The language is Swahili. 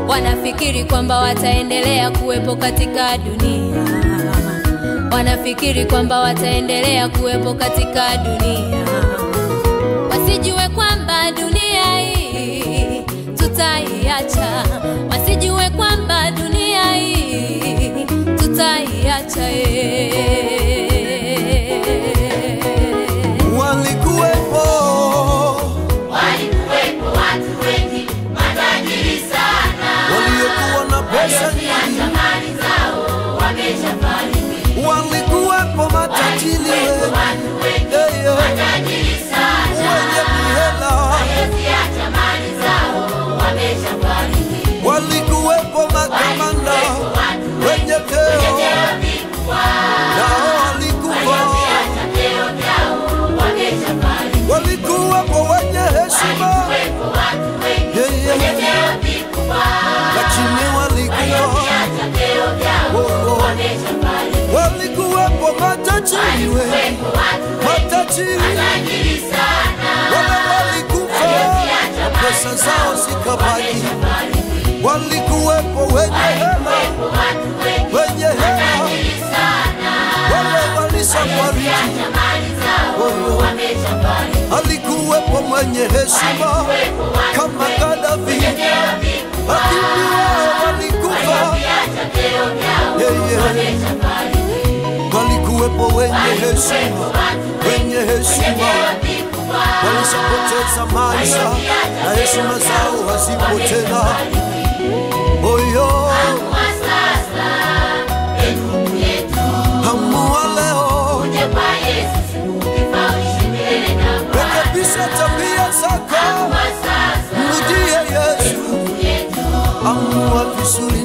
Wanafikiri kwamba wataendelea kuwepo katika dunia. Wanafikiri kwamba wataendelea kuwepo katika dunia. Wasijue kwamba dunia hii tutaiacha. Wasijue kwamba dunia hii tutaiacha. Walikuwepo watu wengi matajiri sana, waliokuwa na pesa nyingi, mali zao wameshafariki. Walikuwepo matajiri wengi matajiri sana, wenye mihela, walioziacha mali zao wameshafariki. Walikuwepo makamanda wenye vyeo vikubwa, nao walikufa. walioziacha vyeo vyao wameshafariki. Walikuwepo wenye heshima, watu wengi wenye vyeo vikubwa, lakini walioziacha vyeo vyao wameshafariki. walikuwepo matajiri wengi, matajiri sana, wale walikufa, pesa zao zikabaki. Walikuwepo wenye hela, wenye hela, wale walisafariki. Alikuwepo mwenye heshima kama Gaddafi, lakini wao walikufa. Walikuwepo wenye heshima, walishapoteza maisha na heshima zao hazipo tena. Oyo hamua leo, rekebisha tabia zako, mrudie Yesu. Amua vizuri.